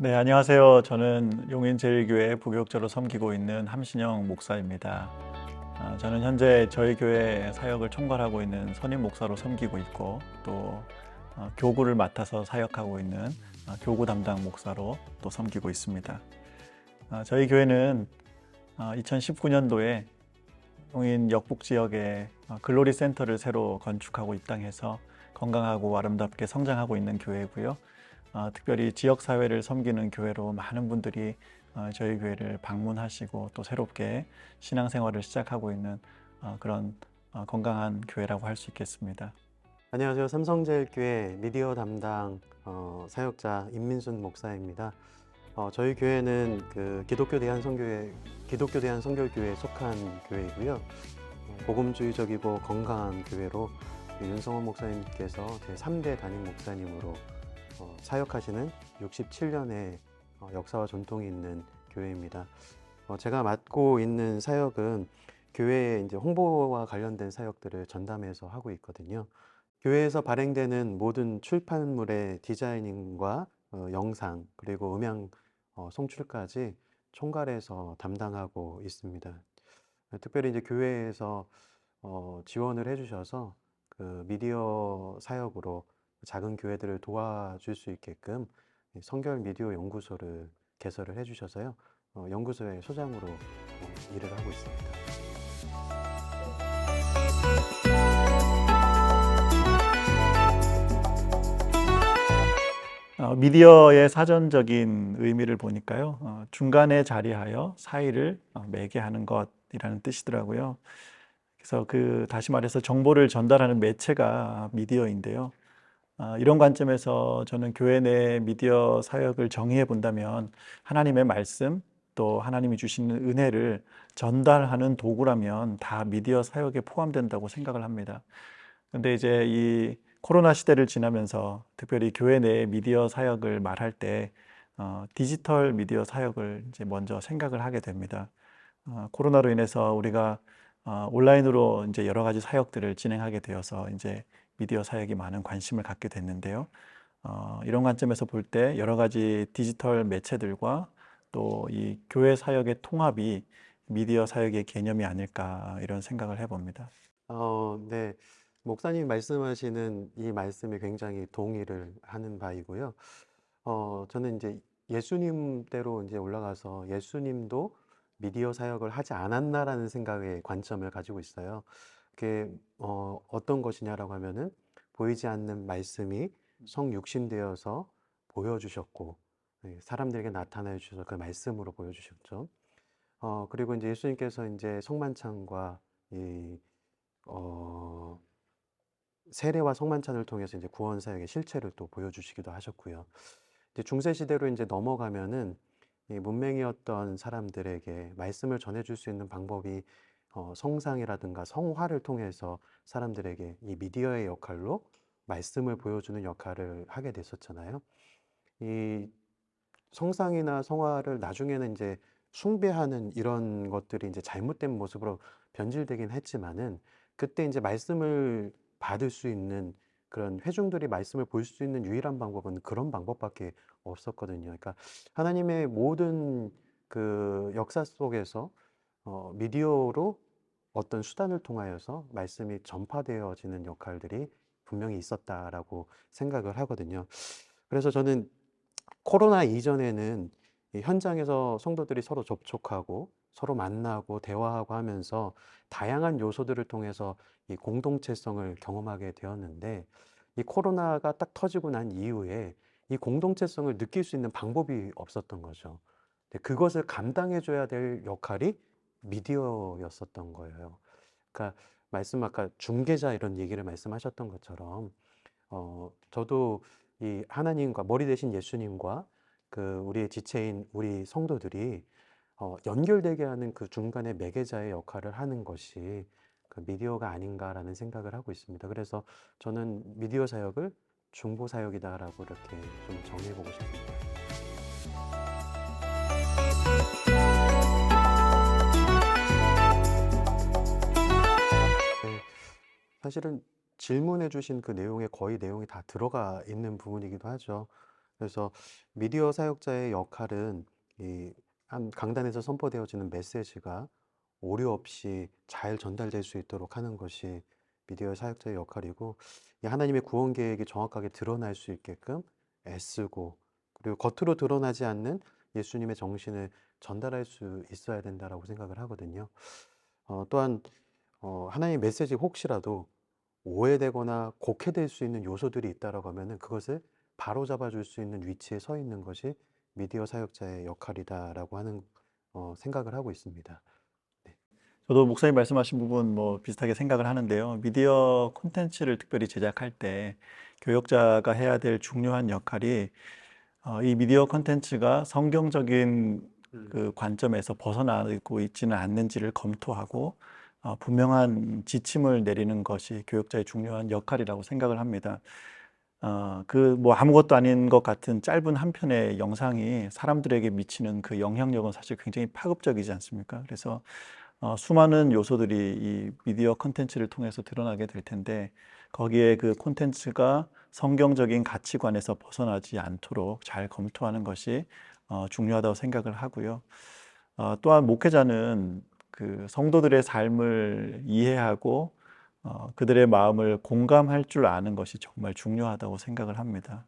네, 안녕하세요. 저는 용인제일교회 부교육자로 섬기고 있는 함신영 목사입니다. 저는 현재 저희 교회 사역을 총괄하고 있는 선임 목사로 섬기고 있고 또 교구를 맡아서 사역하고 있는 교구 담당 목사로 또 섬기고 있습니다. 저희 교회는 2019년도에 용인 역북 지역에 글로리 센터를 새로 건축하고 입당해서 건강하고 아름답게 성장하고 있는 교회고요. 특별히 지역사회를 섬기는 교회로 많은 분들이 저희 교회를 방문하시고 또 새롭게 신앙생활을 시작하고 있는 그런 건강한 교회라고 할 수 있겠습니다. 안녕하세요. 삼성제일교회 미디어 담당 사역자 임민순 목사입니다. 저희 교회는 기독교 대한선교교회에 속한 교회이고요. 복음주의적이고 건강한 교회로 윤성원 목사님께서 제3대 담임 목사님으로 사역하시는 67년의 역사와 전통이 있는 교회입니다. 제가 맡고 있는 사역은 교회의 이제 홍보와 관련된 사역들을 전담해서 하고 있거든요. 교회에서 발행되는 모든 출판물의 디자이닝과 영상 그리고 음향 송출까지 총괄해서 담당하고 있습니다. 특별히 이제 교회에서 지원을 해주셔서 그 미디어 사역으로 작은 교회들을 도와줄 수 있게끔 성결 미디어 연구소를 개설을 해주셔서요. 연구소의 소장으로 일을 하고 있습니다. 미디어의 사전적인 의미를 보니까요. 중간에 자리하여 사이를 매개하는 것이라는 뜻이더라고요. 그래서 다시 말해서 정보를 전달하는 매체가 미디어인데요. 이런 관점에서 저는 교회 내 미디어 사역을 정의해 본다면 하나님의 말씀 또 하나님이 주시는 은혜를 전달하는 도구라면 다 미디어 사역에 포함된다고 생각을 합니다. 근데 이제 이 코로나 시대를 지나면서 특별히 교회 내 미디어 사역을 말할 때 디지털 미디어 사역을 이제 먼저 생각을 하게 됩니다. 코로나로 인해서 우리가 온라인으로 이제 여러 가지 사역들을 진행하게 되어서 이제 미디어 사역이 많은 관심을 갖게 됐는데요. 이런 관점에서 볼 때 여러 가지 디지털 매체들과 또 이 교회 사역의 통합이 미디어 사역의 개념이 아닐까 이런 생각을 해봅니다. 네. 목사님 말씀하시는 이 말씀에 굉장히 동의를 하는 바이고요. 저는 이제 예수님 때로 이제 올라가서 예수님도 미디어 사역을 하지 않았나라는 생각의 관점을 가지고 있어요. 그게 어떤 것이냐라고 하면은 보이지 않는 말씀이 성육신 되어서 보여주셨고, 사람들에게 나타나 주셔서 그 말씀으로 보여주셨죠. 그리고 이제 예수님께서 이제 성만찬과 이 어, 세례와 성만찬을 통해서 이제 구원 사역의 실체를 또 보여주시기도 하셨고요. 이제 중세 시대로 이제 넘어가면은 이 문맹이었던 사람들에게 말씀을 전해줄 수 있는 방법이 성상이라든가 성화를 통해서 사람들에게 이 미디어의 역할로 말씀을 보여주는 역할을 하게 됐었잖아요. 이 성상이나 성화를 나중에는 이제 숭배하는 이런 것들이 이제 잘못된 모습으로 변질되긴 했지만은 그때 이제 말씀을 받을 수 있는 그런 회중들이 말씀을 볼 수 있는 유일한 방법은 그런 방법밖에 없었거든요. 그러니까 하나님의 모든 그 역사 속에서 미디어로 어떤 수단을 통하여서 말씀이 전파되어지는 역할들이 분명히 있었다라고 생각을 하거든요. 그래서 저는 코로나 이전에는 이 현장에서 성도들이 서로 접촉하고 서로 만나고 대화하고 하면서 다양한 요소들을 통해서 이 공동체성을 경험하게 되었는데 이 코로나가 딱 터지고 난 이후에 이 공동체성을 느낄 수 있는 방법이 없었던 거죠. 근데 그것을 감당해 줘야 될 역할이 미디어였었던 거예요. 그러니까 아까 중개자 이런 얘기를 말씀하셨던 것처럼 저도 이 하나님과 머리 대신 예수님과 그 우리의 지체인 우리 성도들이 연결되게 하는 그 중간에 매개자의 역할을 하는 것이 그 미디어가 아닌가라는 생각을 하고 있습니다. 그래서 저는 미디어 사역을 중보 사역이다라고 이렇게 좀 정의해보고 싶습니다. 네, 사실은 질문해 주신 그 내용에 거의 내용이 다 들어가 있는 부분이기도 하죠. 그래서 미디어 사역자의 역할은 이 한 강단에서 선포되어지는 메시지가 오류 없이 잘 전달될 수 있도록 하는 것이 미디어 사역자의 역할이고, 이 하나님의 구원 계획이 정확하게 드러날 수 있게끔 애쓰고, 그리고 겉으로 드러나지 않는 예수님의 정신을 전달할 수 있어야 된다라고 생각을 하거든요. 또한 하나님의 메시지 혹시라도 오해되거나 곡해될 수 있는 요소들이 있다라고 하면은 그것을 바로잡아 줄 수 있는 위치에 서 있는 것이 미디어 사역자의 역할이다라고 하는 생각을 하고 있습니다. 네. 저도 목사님 말씀하신 부분 뭐 비슷하게 생각을 하는데요. 미디어 콘텐츠를 특별히 제작할 때 교역자가 해야 될 중요한 역할이 이 미디어 콘텐츠가 성경적인 그 관점에서 벗어나고 있지는 않는지를 검토하고 분명한 지침을 내리는 것이 교역자의 중요한 역할이라고 생각을 합니다. 그 뭐 아무것도 아닌 것 같은 짧은 한 편의 영상이 사람들에게 미치는 그 영향력은 사실 굉장히 파급적이지 않습니까? 그래서 수많은 요소들이 이 미디어 콘텐츠를 통해서 드러나게 될 텐데 거기에 그 콘텐츠가 성경적인 가치관에서 벗어나지 않도록 잘 검토하는 것이 중요하다고 생각을 하고요. 또한 목회자는 그 성도들의 삶을 이해하고 그들의 마음을 공감할 줄 아는 것이 정말 중요하다고 생각을 합니다.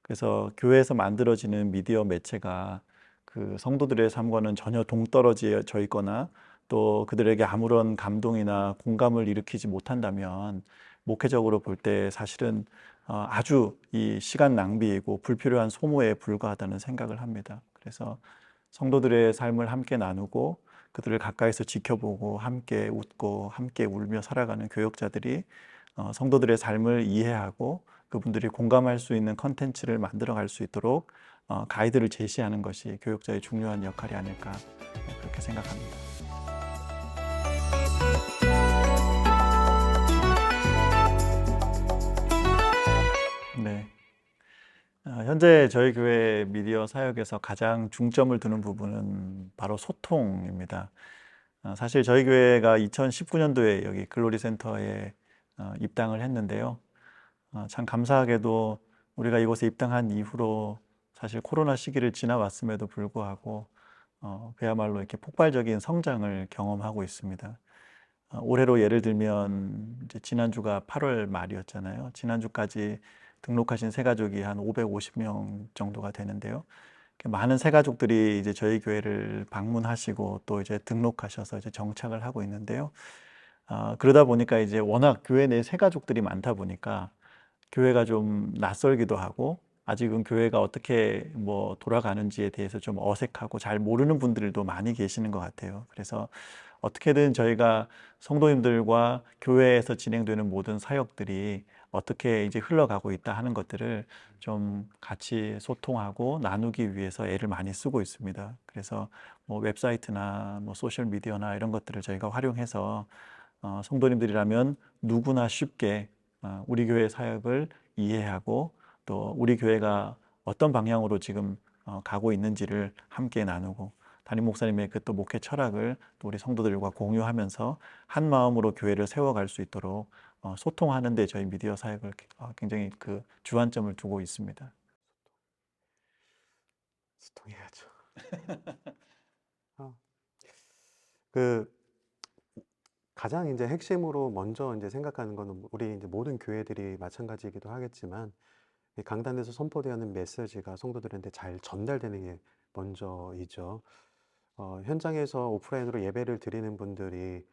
그래서 교회에서 만들어지는 미디어 매체가 그 성도들의 삶과는 전혀 동떨어져 있거나 또 그들에게 아무런 감동이나 공감을 일으키지 못한다면 목회적으로 볼 때 사실은 아주 이 시간 낭비이고 불필요한 소모에 불과하다는 생각을 합니다. 그래서 성도들의 삶을 함께 나누고 그들을 가까이서 지켜보고 함께 웃고 함께 울며 살아가는 교역자들이 성도들의 삶을 이해하고 그분들이 공감할 수 있는 컨텐츠를 만들어 갈 수 있도록 가이드를 제시하는 것이 교육자의 중요한 역할이 아닐까 그렇게 생각합니다. 네. 현재 저희 교회 미디어 사역에서 가장 중점을 두는 부분은 바로 소통입니다. 사실 저희 교회가 2019년도에 여기 글로리 센터에 입당을 했는데요. 참 감사하게도 우리가 이곳에 입당한 이후로 사실 코로나 시기를 지나왔음에도 불구하고 그야말로 이렇게 폭발적인 성장을 경험하고 있습니다. 올해로 예를 들면 이제 지난주가 8월 말이었잖아요. 지난주까지 등록하신 새가족이 한 550명 정도가 되는데요. 이렇게 많은 새가족들이 이제 저희 교회를 방문하시고 또 이제 등록하셔서 이제 정착을 하고 있는데요. 그러다 보니까 이제 워낙 교회 내 새가족들이 많다 보니까 교회가 좀 낯설기도 하고 아직은 교회가 어떻게 뭐 돌아가는지에 대해서 좀 어색하고 잘 모르는 분들도 많이 계시는 것 같아요. 그래서 어떻게든 저희가 성도님들과 교회에서 진행되는 모든 사역들이 어떻게 이제 흘러가고 있다 하는 것들을 좀 같이 소통하고 나누기 위해서 애를 많이 쓰고 있습니다. 그래서 뭐 웹사이트나 뭐 소셜 미디어나 이런 것들을 저희가 활용해서 성도님들이라면 누구나 쉽게 우리 교회 사역을 이해하고 또 우리 교회가 어떤 방향으로 지금 가고 있는지를 함께 나누고 담임 목사님의 그 또 목회 철학을 또 우리 성도들과 공유하면서 한 마음으로 교회를 세워갈 수 있도록 소통하는 데 저희 미디어 사역을 굉장히 그 주안점을 두고 있습니다. 소통해야죠. 어, 그 가장 이제 핵심으로 먼저 이제 생각하는 거는 우리 이제 모든 교회들이 마찬가지이기도 하겠지만, 이 강단에서 선포되는 메시지가 성도들한테 잘 전달되는 게 먼저이죠. 현장에서 오프라인으로 예배를 드리는 분들이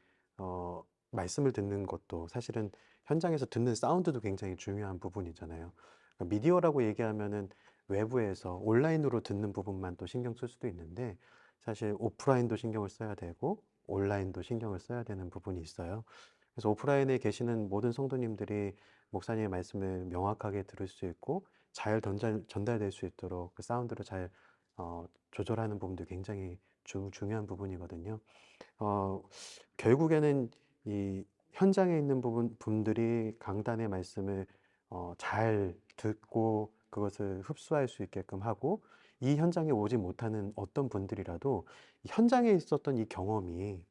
말씀을 듣는 것도 사실은 현장에서 듣는 사운드도 굉장히 중요한 부분이잖아요. 그러니까 미디어라고 얘기하면은 외부에서 온라인으로 듣는 부분만 또 신경 쓸 수도 있는데, 사실 오프라인도 신경을 써야 되고 온라인도 신경을 써야 되는 부분이 있어요. 그래서 오프라인에 계시는 모든 성도님들이 목사님의 말씀을 명확하게 들을 수 있고 잘 전달될 수 있도록 그 사운드를 잘 조절하는 부분도 굉장히 중요한 부분이거든요. 어, 결국에는 이 현장에 있는 분들이 강단의 말씀을 잘 듣고 그것을 흡수할 수 있게끔 하고, 이 현장에 오지 못하는 어떤 분들이라도 이 현장에 있었던 이 경험이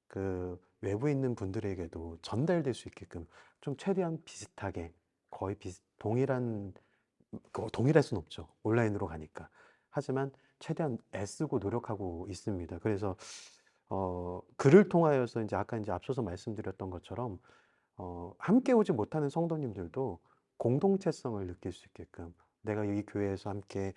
그 외부에 있는 분들에게도 전달될 수 있게끔 좀 최대한 비슷하게, 거의 동일한 동일할 수는 없죠. 온라인으로 가니까. 하지만 최대한 애쓰고 노력하고 있습니다. 그래서 글을 통하여서 이제 아까 이제 앞서서 말씀드렸던 것처럼 함께 오지 못하는 성도님들도 공동체성을 느낄 수 있게끔 내가 이 교회에서 함께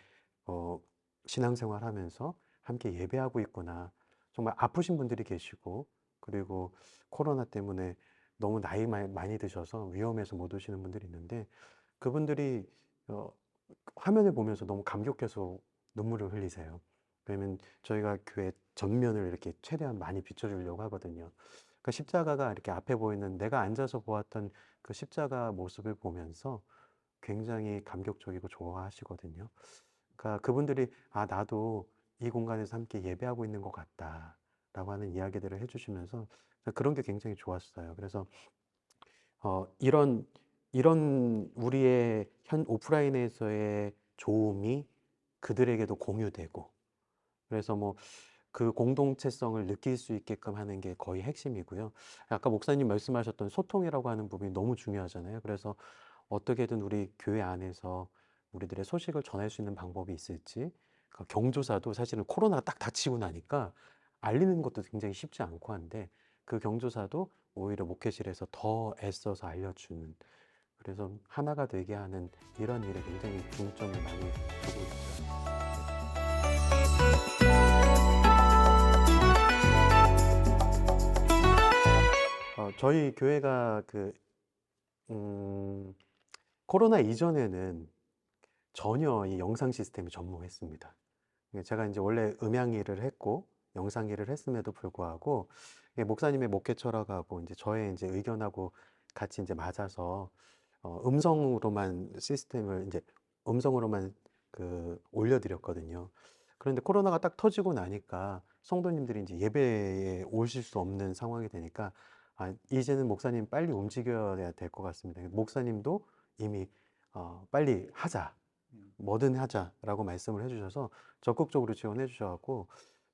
어, 신앙생활하면서 함께 예배하고 있구나. 정말 아프신 분들이 계시고 그리고 코로나 때문에 너무 나이 많이 드셔서 위험해서 못 오시는 분들이 있는데 그분들이 어, 화면을 보면서 너무 감격해서 눈물을 흘리세요. 왜냐면 저희가 교회 전면을 이렇게 최대한 많이 비춰주려고 하거든요. 그 십자가가 이렇게 앞에 보이는 내가 앉아서 보았던 그 십자가 모습을 보면서 굉장히 감격적이고 좋아하시거든요. 그러니까 그분들이 아, 나도 이 공간에서 함께 예배하고 있는 것 같다라고 하는 이야기들을 해주시면서 그런 게 굉장히 좋았어요. 그래서 이런 우리의 오프라인에서의 좋음이 그들에게도 공유되고 그래서 뭐 그 공동체성을 느낄 수 있게끔 하는 게 거의 핵심이고요. 아까 목사님 말씀하셨던 소통이라고 하는 부분이 너무 중요하잖아요. 그래서 어떻게든 우리 교회 안에서 우리들의 소식을 전할 수 있는 방법이 있을지 그 경조사도 사실은 코로나가 딱 닥치고 나니까 알리는 것도 굉장히 쉽지 않고 한데 그 경조사도 오히려 목회실에서 더 애써서 알려주는 그래서 하나가 되게 하는 이런 일에 굉장히 중점을 많이 두고 있죠. 저희 교회가 음, 코로나 이전에는 전혀 이 영상 시스템이 전무했습니다. 제가 이제 원래 음향 일을 했고 영상 일을 했음에도 불구하고 이게 목사님의 목회 철학하고 이제 저의 이제 의견하고 같이 이제 맞아서 음성으로만 시스템을 이제 음성으로만 올려드렸거든요. 그런데 코로나가 딱 터지고 나니까 성도님들이 이제 예배에 오실 수 없는 상황이 되니까 아, 이제는 목사님 빨리 움직여야 될 것 같습니다. 목사님도 이미 빨리 하자. 뭐든 하자라고 말씀을 해주셔서 적극적으로 지원해 주셔갖고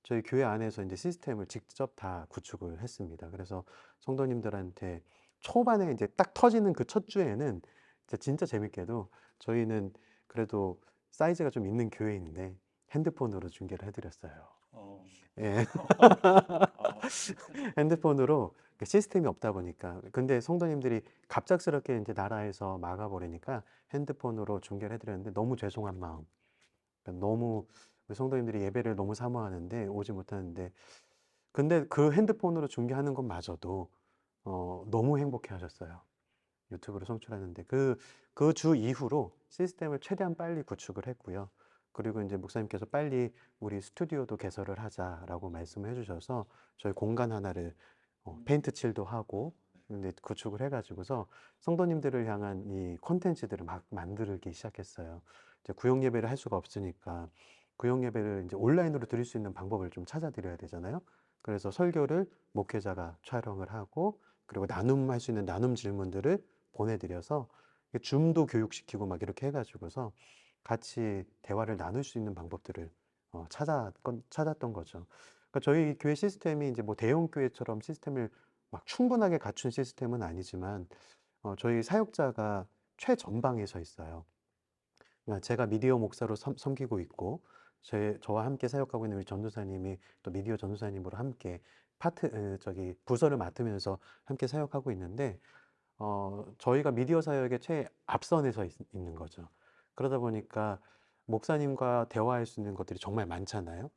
저희 교회 안에서 이제 시스템을 직접 다 구축을 했습니다. 그래서 성도님들한테 초반에 이제 딱 터지는 그 첫 주에는 진짜 재밌게도 저희는 그래도 사이즈가 좀 있는 교회인데 핸드폰으로 중계를 해드렸어요. 어, 예, 어, 핸드폰으로 시스템이 없다 보니까 근데 성도님들이 갑작스럽게 이제 나라에서 막아버리니까 핸드폰으로 중계를 해드렸는데 너무 죄송한 마음 그러니까 너무 우리 성도님들이 예배를 너무 사모하는데 오지 못하는데 근데 그 핸드폰으로 중계하는 것마저도 너무 행복해 하셨어요. 유튜브로 송출하는데 그 주 이후로 시스템을 최대한 빨리 구축을 했고요. 그리고 이제 목사님께서 빨리 우리 스튜디오도 개설을 하자라고 말씀을 해주셔서 저희 공간 하나를 페인트 칠도 하고 근데 구축을 해가지고서 성도님들을 향한 이 콘텐츠들을 막 만들기 시작했어요. 이제 구역 예배를 할 수가 없으니까 구역 예배를 이제 온라인으로 드릴 수 있는 방법을 좀 찾아드려야 되잖아요. 그래서 설교를 목회자가 촬영을 하고 그리고 나눔할 수 있는 나눔 질문들을 보내드려서 줌도 교육시키고 막 이렇게 해가지고서 같이 대화를 나눌 수 있는 방법들을 찾았던 거죠. 그러니까 저희 교회 시스템이 이제 뭐 대형 교회처럼 시스템을 막 충분하게 갖춘 시스템은 아니지만 저희 사역자가 최전방에 서 있어요. 그러니까 제가 미디어 목사로 섬기고 있고 저와 함께 사역하고 있는 우리 전도사님이 또 미디어 전도사님으로 함께 부서를 맡으면서 함께 사역하고 있는데 저희가 미디어 사역의 최앞선에 서 있는 거죠. 그러다 보니까 목사님과 대화할 수 있는 것들이 정말 많잖아요.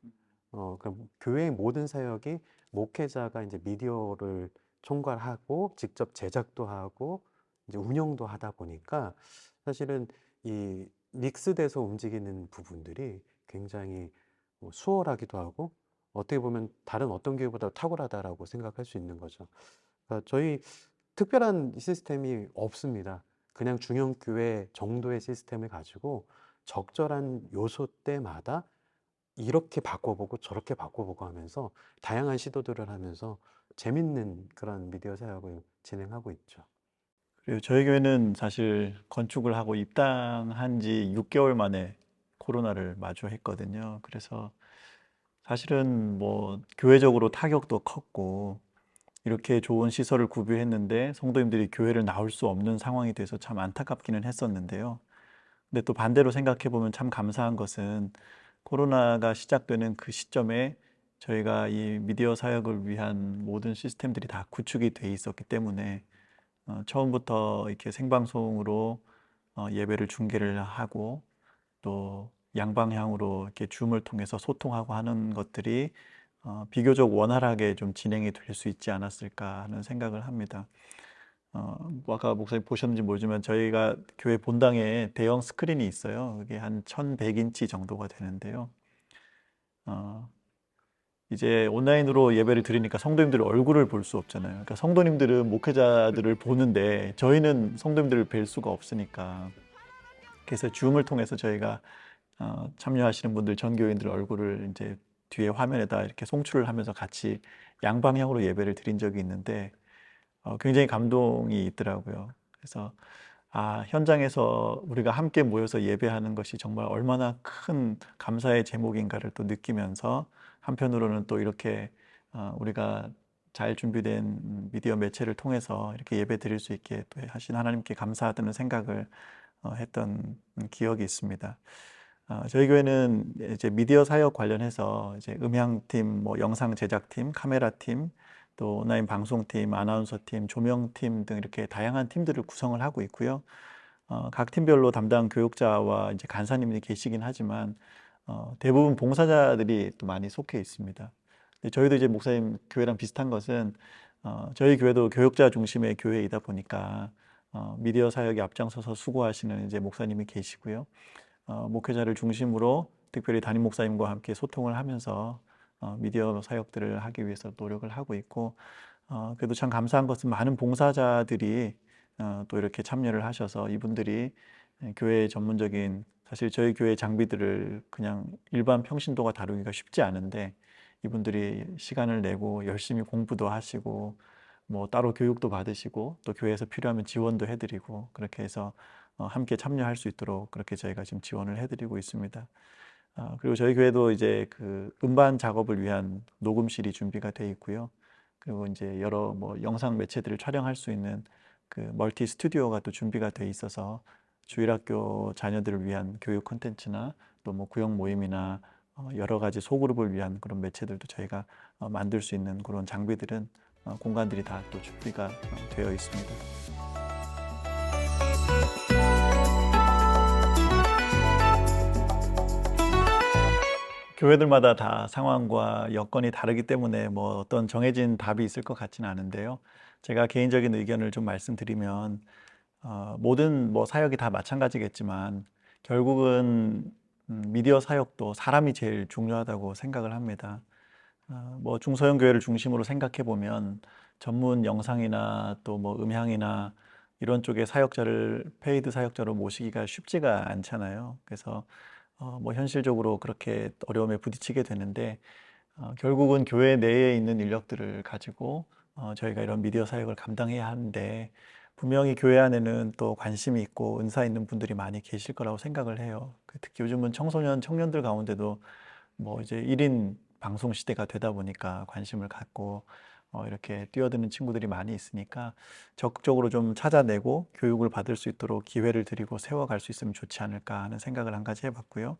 그럼 교회의 모든 사역이 목회자가 이제 미디어를 총괄하고 직접 제작도 하고 이제 운영도 하다 보니까 사실은 이 믹스돼서 움직이는 부분들이 굉장히 수월하기도 하고 어떻게 보면 다른 어떤 교회보다 탁월하다라고 생각할 수 있는 거죠. 그러니까 저희 특별한 시스템이 없습니다. 그냥 중형교회 정도의 시스템을 가지고 적절한 요소 때마다 이렇게 바꿔보고 저렇게 바꿔보고 하면서 다양한 시도들을 하면서 재밌는 그런 미디어 사역을 진행하고 있죠. 그리고 저희 교회는 사실 건축을 하고 입당한 지 6개월 만에 코로나를 마주했거든요. 그래서 사실은 뭐 교회적으로 타격도 컸고 이렇게 좋은 시설을 구비했는데 성도님들이 교회를 나올 수 없는 상황이 돼서 참 안타깝기는 했었는데요. 근데 또 반대로 생각해 보면 참 감사한 것은 코로나가 시작되는 그 시점에 저희가 이 미디어 사역을 위한 모든 시스템들이 다 구축이 돼 있었기 때문에 처음부터 이렇게 생방송으로 예배를 중계를 하고 또 양방향으로 이렇게 줌을 통해서 소통하고 하는 것들이 비교적 원활하게 좀 진행이 될 수 있지 않았을까 하는 생각을 합니다. 뭐 아까 목사님 보셨는지 모르지만 저희가 교회 본당에 대형 스크린이 있어요. 그게 한 1100인치 정도가 되는데요. 어, 이제 온라인으로 예배를 드리니까 성도님들 얼굴을 볼 수 없잖아요. 그러니까 성도님들은 목회자들을 보는데 저희는 성도님들을 뵐 수가 없으니까. 그래서 줌을 통해서 저희가 참여하시는 분들 전교인들 얼굴을 이제 뒤에 화면에다 이렇게 송출을 하면서 같이 양방향으로 예배를 드린 적이 있는데 굉장히 감동이 있더라고요. 그래서 현장에서 우리가 함께 모여서 예배하는 것이 정말 얼마나 큰 감사의 제목인가를 또 느끼면서 한편으로는 또 이렇게 우리가 잘 준비된 미디어 매체를 통해서 이렇게 예배 드릴 수 있게 또 하신 하나님께 감사하다는 생각을 했던 기억이 있습니다. 저희 교회는 이제 미디어 사역 관련해서 이제 음향팀, 뭐 영상 제작팀, 카메라팀, 또 온라인 방송팀, 아나운서팀, 조명팀 등 이렇게 다양한 팀들을 구성을 하고 있고요. 각 팀별로 담당 교육자와 이제 간사님이 계시긴 하지만 대부분 봉사자들이 또 많이 속해 있습니다. 근데 저희도 이제 목사님 교회랑 비슷한 것은 저희 교회도 교육자 중심의 교회이다 보니까 미디어 사역에 앞장서서 수고하시는 이제 목사님이 계시고요. 목회자를 중심으로 특별히 담임 목사님과 함께 소통을 하면서 미디어 사역들을 하기 위해서 노력을 하고 있고 그래도 참 감사한 것은 많은 봉사자들이 또 이렇게 참여를 하셔서 이분들이 교회의 전문적인 사실 저희 교회 장비들을 그냥 일반 평신도가 다루기가 쉽지 않은데 이분들이 시간을 내고 열심히 공부도 하시고 뭐 따로 교육도 받으시고 또 교회에서 필요하면 지원도 해드리고 그렇게 해서 함께 참여할 수 있도록 그렇게 저희가 지금 지원을 해드리고 있습니다. 그리고 저희 교회도 이제 그 음반 작업을 위한 녹음실이 준비가 돼 있고요. 그리고 이제 여러 뭐 영상 매체들을 촬영할 수 있는 그 멀티 스튜디오가 또 준비가 돼 있어서 주일학교 자녀들을 위한 교육 콘텐츠나 또 뭐 구역 모임이나 여러 가지 소그룹을 위한 그런 매체들도 저희가 만들 수 있는 그런 장비들은 공간들이 다 또 준비가 되어 있습니다. 교회들마다 다 상황과 여건이 다르기 때문에 뭐 어떤 정해진 답이 있을 것 같지는 않은데요. 제가 개인적인 의견을 좀 말씀드리면 모든 뭐 사역이 다 마찬가지겠지만 결국은 미디어 사역도 사람이 제일 중요하다고 생각을 합니다. 뭐 중소형 교회를 중심으로 생각해 보면 전문 영상이나 또 뭐 음향이나 이런 쪽의 사역자를 페이드 사역자로 모시기가 쉽지가 않잖아요. 그래서 뭐 현실적으로 그렇게 어려움에 부딪히게 되는데 결국은 교회 내에 있는 인력들을 가지고 저희가 이런 미디어 사역을 감당해야 하는데 분명히 교회 안에는 또 관심이 있고 은사 있는 분들이 많이 계실 거라고 생각을 해요. 특히 요즘은 청소년, 청년들 가운데도 뭐 이제 1인 방송 시대가 되다 보니까 관심을 갖고 이렇게 뛰어드는 친구들이 많이 있으니까 적극적으로 좀 찾아내고 교육을 받을 수 있도록 기회를 드리고 세워갈 수 있으면 좋지 않을까 하는 생각을 한 가지 해봤고요.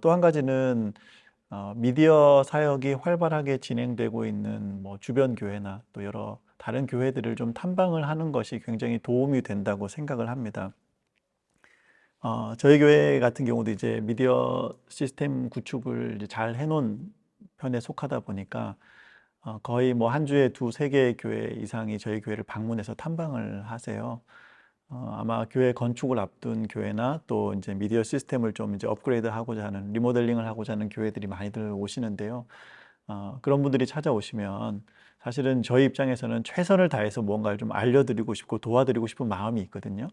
또 한 가지는 미디어 사역이 활발하게 진행되고 있는 뭐 주변 교회나 또 여러 다른 교회들을 좀 탐방을 하는 것이 굉장히 도움이 된다고 생각을 합니다. 저희 교회 같은 경우도 이제 미디어 시스템 구축을 이제 잘 해놓은 편에 속하다 보니까 거의 뭐 한 주에 두세 개의 교회 이상이 저희 교회를 방문해서 탐방을 하세요. 아마 교회 건축을 앞둔 교회나 또 이제 미디어 시스템을 좀 이제 업그레이드 하고자 하는 리모델링을 하고자 하는 교회들이 많이들 오시는데요. 그런 분들이 찾아오시면 사실은 저희 입장에서는 최선을 다해서 뭔가를 좀 알려드리고 싶고 도와드리고 싶은 마음이 있거든요.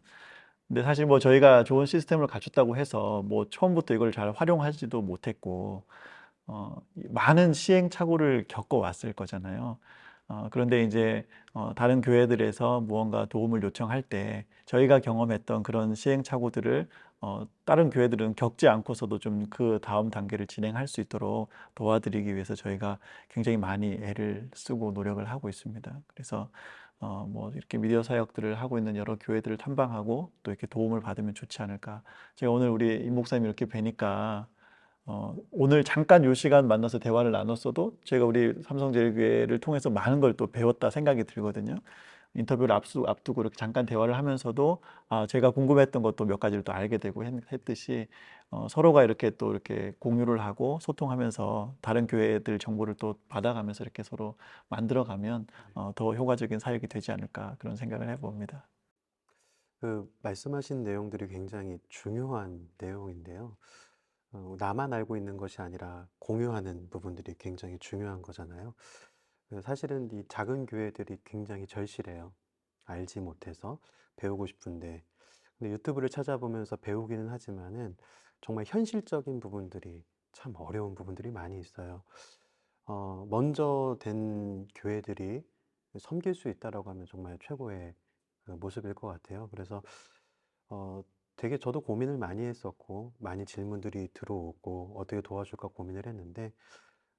근데 사실 뭐 저희가 좋은 시스템을 갖췄다고 해서 뭐 처음부터 이걸 잘 활용하지도 못했고 많은 시행착오를 겪어왔을 거잖아요. 그런데 이제 다른 교회들에서 무언가 도움을 요청할 때 저희가 경험했던 그런 시행착오들을 다른 교회들은 겪지 않고서도 좀 그 다음 단계를 진행할 수 있도록 도와드리기 위해서 저희가 굉장히 많이 애를 쓰고 노력을 하고 있습니다. 그래서 뭐 이렇게 미디어 사역들을 하고 있는 여러 교회들을 탐방하고 또 이렇게 도움을 받으면 좋지 않을까. 제가 오늘 우리 임 목사님 이렇게 뵈니까 오늘 잠깐 요 시간 만나서 대화를 나눴어도 제가 우리 삼성제일교회를 통해서 많은 걸 또 배웠다 생각이 들거든요. 인터뷰를 앞두고 이렇게 잠깐 대화를 하면서도 제가 궁금했던 것도 몇 가지를 또 알게 되고 했듯이 서로가 이렇게 또 이렇게 공유를 하고 소통하면서 다른 교회들 정보를 또 받아가면서 이렇게 서로 만들어가면 더 효과적인 사역이 되지 않을까 그런 생각을 해봅니다. 그 말씀하신 내용들이 굉장히 중요한 내용인데요. 나만 알고 있는 것이 아니라 공유하는 부분들이 굉장히 중요한 거잖아요. 사실은 이 작은 교회들이 굉장히 절실해요. 알지 못해서 배우고 싶은데. 근데 유튜브를 찾아보면서 배우기는 하지만은 정말 현실적인 부분들이 참 어려운 부분들이 많이 있어요. 먼저 된 교회들이 섬길 수 있다라고 하면 정말 최고의 그 모습일 것 같아요. 그래서 어, 되게 저도 고민을 많이 했었고, 많이 질문들이 들어오고, 어떻게 도와줄까 고민을 했는데,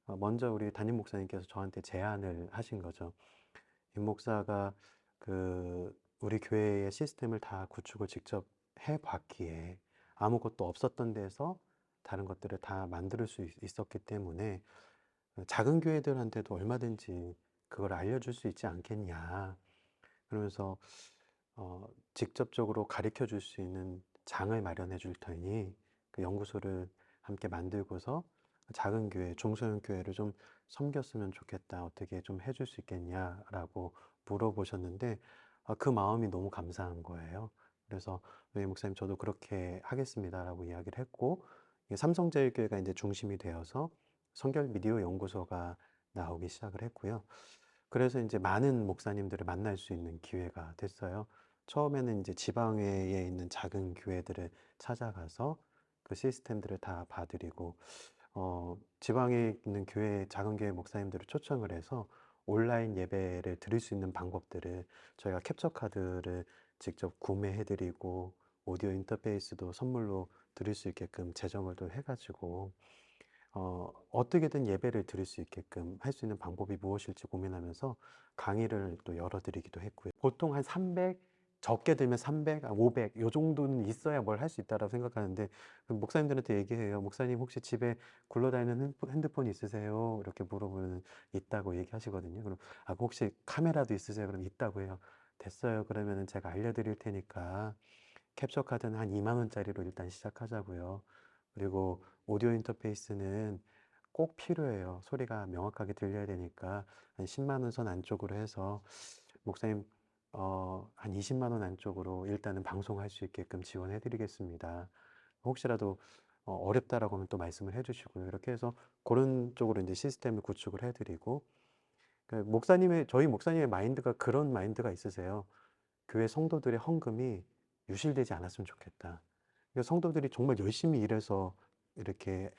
먼저 우리 담임 목사님께서 저한테 제안을 하신 거죠. 임 목사가 우리 교회의 시스템을 다 구축을 직접 해봤기에 아무것도 없었던 데서 다른 것들을 다 만들 수 있었기 때문에 작은 교회들한테도 얼마든지 그걸 알려줄 수 있지 않겠냐. 그러면서 직접적으로 가르쳐 줄 수 있는 장을 마련해 줄 테니 그 연구소를 함께 만들고서 작은 교회, 중소형 교회를 좀 섬겼으면 좋겠다. 어떻게 좀 해줄 수 있겠냐라고 물어보셨는데 그 마음이 너무 감사한 거예요. 그래서 네, 목사님 저도 그렇게 하겠습니다라고 이야기를 했고 삼성제일교회가 이제 중심이 되어서 성결 미디어 연구소가 나오기 시작을 했고요. 그래서 이제 많은 목사님들을 만날 수 있는 기회가 됐어요. 처음에는 이제 지방에 있는 작은 교회들을 찾아가서 그 시스템들을 다 봐드리고, 지방에 있는 교회, 작은 교회 목사님들을 초청을 해서 온라인 예배를 드릴 수 있는 방법들을 저희가 캡처 카드를 직접 구매해드리고, 오디오 인터페이스도 선물로 드릴 수 있게끔 제정을 또 해가지고, 어떻게든 예배를 드릴 수 있게끔 할 수 있는 방법이 무엇일지 고민하면서 강의를 또 열어드리기도 했고요. 보통 한 300, 적게 들면 300, 500, 요 정도는 있어야 뭘 할 수 있다라고 생각하는데, 목사님들한테 얘기해요. 목사님 혹시 집에 굴러다니는 핸드폰 있으세요? 이렇게 물어보면 있다고 얘기하시거든요. 그럼, 혹시 카메라도 있으세요? 그럼 있다고 해요. 됐어요. 그러면은 제가 알려드릴 테니까 캡처 카드는 한 2만 원짜리로 일단 시작하자고요. 그리고 오디오 인터페이스는 꼭 필요해요. 소리가 명확하게 들려야 되니까 한 10만 원 선 안쪽으로 해서 목사님 한 20만 원 안쪽으로 일단은 방송할 수 있게끔 지원해 드리겠습니다. 혹시라도 어렵다라고 하면 또 말씀을 해 주시고요. 이렇게 해서 그런 쪽으로 이제 시스템을 구축을 해 드리고 저희 목사님의 마인드가 그런 마인드가 있으세요. 교회 성도들의 헌금이 유실되지 않았으면 좋겠다. 그러니까 성도들이 정말 열심히 일해서 이렇게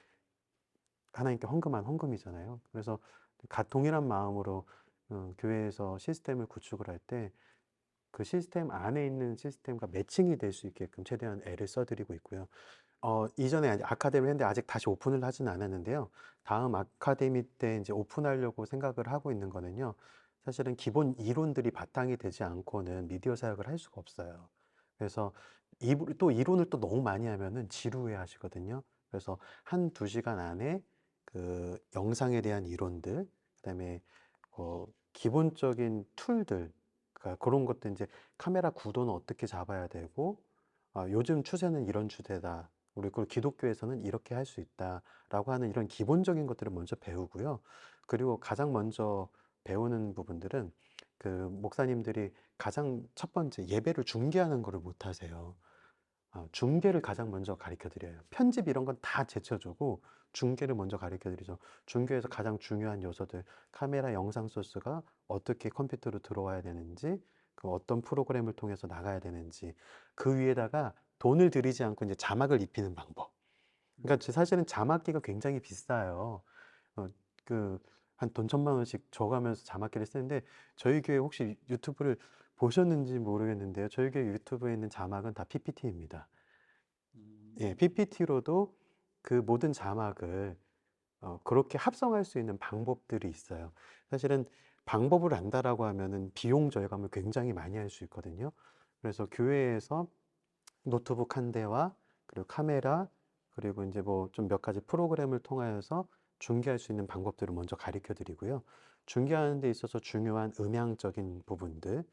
하나님께 헌금한 헌금이잖아요. 그래서 동일한 마음으로 교회에서 시스템을 구축을 할 때 그 시스템 안에 있는 시스템과 매칭이 될 수 있게끔 최대한 애를 써드리고 있고요. 이전에 아카데미를 했는데 아직 다시 오픈을 하지는 않았는데요. 다음 아카데미 때 이제 오픈하려고 생각을 하고 있는 거는요. 사실은 기본 이론들이 바탕이 되지 않고는 미디어 사역을 할 수가 없어요. 그래서 또 이론을 또 너무 많이 하면은 지루해 하시거든요. 그래서 한 두 시간 안에 그 영상에 대한 이론들, 그다음에 기본적인 툴들, 그러니까 그런 것들 이제 카메라 구도는 어떻게 잡아야 되고, 요즘 추세는 이런 추세다. 우리 그 기독교에서는 이렇게 할 수 있다라고 하는 이런 기본적인 것들을 먼저 배우고요. 그리고 가장 먼저 배우는 부분들은 그 목사님들이 가장 첫 번째 예배를 중계하는 거를 못 하세요. 중계를 가장 먼저 가르쳐 드려요. 편집 이런 건 다 제쳐주고 중계를 먼저 가르쳐 드리죠. 중계에서 가장 중요한 요소들, 카메라 영상 소스가 어떻게 컴퓨터로 들어와야 되는지, 그 어떤 프로그램을 통해서 나가야 되는지, 그 위에다가 돈을 들이지 않고 이제 자막을 입히는 방법. 그러니까 사실은 자막기가 굉장히 비싸요. 어, 그, 한 돈 1,000만 원씩 줘가면서 자막기를 쓰는데, 저희 교회 혹시 유튜브를 보셨는지 모르겠는데요. 저희 교회 유튜브에 있는 자막은 다 PPT입니다. 예, PPT로도 그 모든 자막을 그렇게 합성할 수 있는 방법들이 있어요. 사실은 방법을 안다라고 하면은 비용 절감을 굉장히 많이 할 수 있거든요. 그래서 교회에서 노트북 한 대와 그리고 카메라 그리고 이제 뭐 좀 몇 가지 프로그램을 통하여서 중계할 수 있는 방법들을 먼저 가르쳐 드리고요. 중계하는 데 있어서 중요한 음향적인 부분들,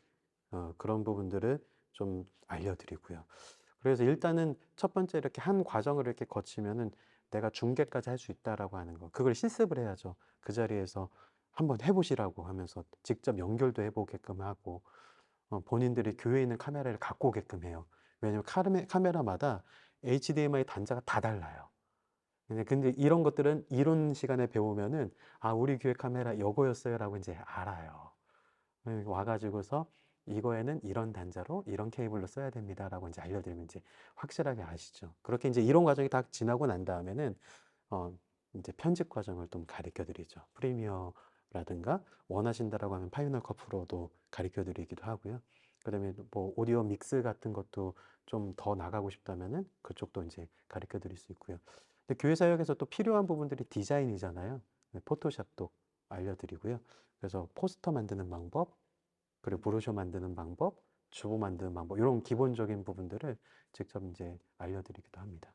그런 부분들을 좀 알려드리고요. 그래서 일단은 첫 번째 이렇게 한 과정을 이렇게 거치면은 내가 중계까지 할 수 있다라고 하는 거. 그걸 실습을 해야죠. 그 자리에서 한번 해보시라고 하면서 직접 연결도 해보게끔 하고, 본인들이 교회에 있는 카메라를 갖고 오게끔 해요. 왜냐면 카메라마다 HDMI 단자가 다 달라요. 근데 이런 것들은 이론 시간에 배우면은, 아, 우리 교회 카메라 이거였어요라고 이제 알아요. 와가지고서 이거에는 이런 단자로 이런 케이블로 써야 됩니다라고 이제 알려드리면 이제 확실하게 아시죠. 그렇게 이제 이런 과정이 다 지나고 난 다음에는 어 이제 편집 과정을 좀 가르쳐 드리죠. 프리미어라든가 원하신다라고 하면 파이널 컷 프로도 가르쳐 드리기도 하고요. 그다음에 뭐 오디오 믹스 같은 것도 좀 더 나가고 싶다면은 그쪽도 이제 가르쳐 드릴 수 있고요. 근데 교회 사역에서 또 필요한 부분들이 디자인이잖아요. 포토샵도 알려드리고요. 그래서 포스터 만드는 방법, 그리고 브로셔 만드는 방법, 주보 만드는 방법, 이런 기본적인 부분들을 직접 이제 알려드리기도 합니다.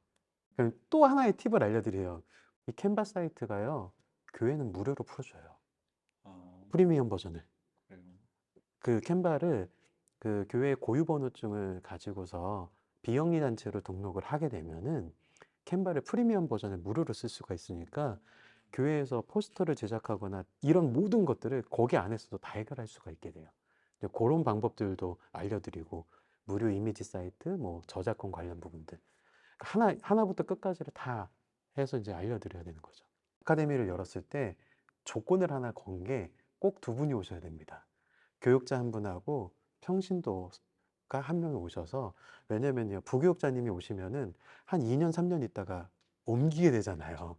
그럼 또 하나의 팁을 알려드려요. 이 캔바 사이트가요, 교회는 무료로 풀어줘요. 프리미엄 버전을. 그래요. 그 캔바를 그 교회 고유번호증을 가지고서 비영리 단체로 등록을 하게 되면은 캔바를 프리미엄 버전을 무료로 쓸 수가 있으니까 교회에서 포스터를 제작하거나 이런 모든 것들을 거기 안에서도 다 해결할 수가 있게 돼요. 이제 그런 방법들도 알려드리고 무료 이미지 사이트, 뭐 저작권 관련 부분들 하나부터 끝까지를 다 해서 이제 알려드려야 되는 거죠. 아카데미를 열었을 때 조건을 하나 건 게 꼭 두 분이 오셔야 됩니다. 교육자 한 분하고 평신도가 한 명이 오셔서, 왜냐면요, 부교육자님이 오시면은 한 2년, 3년 있다가 옮기게 되잖아요.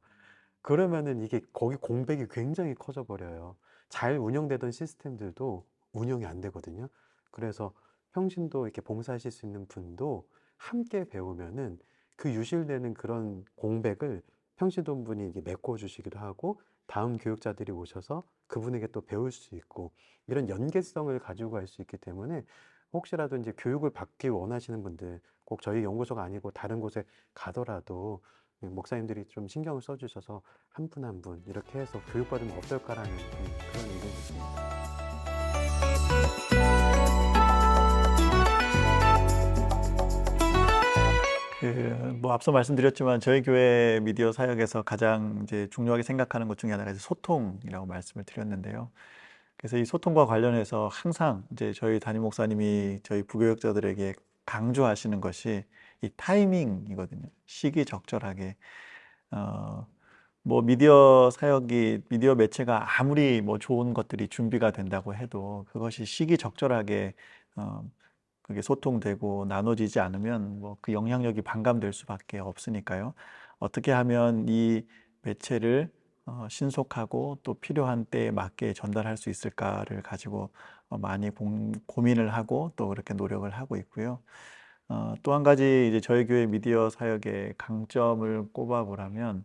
그러면은 이게 거기 공백이 굉장히 커져 버려요. 잘 운영되던 시스템들도 운영이 안 되거든요. 그래서 평신도 이렇게 봉사하실 수 있는 분도 함께 배우면은 그 유실되는 그런 공백을 평신도 분이 이게 메꿔주시기도 하고, 다음 교육자들이 오셔서 그분에게 또 배울 수 있고, 이런 연계성을 가지고 갈 수 있기 때문에 혹시라도 이제 교육을 받기 원하시는 분들, 꼭 저희 연구소가 아니고 다른 곳에 가더라도 목사님들이 좀 신경을 써주셔서 한 분 한 분 이렇게 해서 교육받으면 어떨까라는 그런 의견이 있습니다. 뭐 앞서 말씀드렸지만 저희 교회 미디어 사역에서 가장 이제 중요하게 생각하는 것 중에 하나가 이제 소통이라고 말씀을 드렸는데요. 그래서 이 소통과 관련해서 항상 이제 저희 담임 목사님이 저희 부교육자들에게 강조하시는 것이 이 타이밍이거든요. 시기적절하게. 어, 뭐 미디어 사역이 미디어 매체가 아무리 뭐 좋은 것들이 준비가 된다고 해도 그것이 시기적절하게 그게 소통되고 나눠지지 않으면 뭐 그 영향력이 반감될 수밖에 없으니까요. 어떻게 하면 이 매체를 신속하고 또 필요한 때에 맞게 전달할 수 있을까를 가지고 많이 고민을 하고 또 그렇게 노력을 하고 있고요. 또 한 가지 이제 저희 교회 미디어 사역의 강점을 꼽아보라면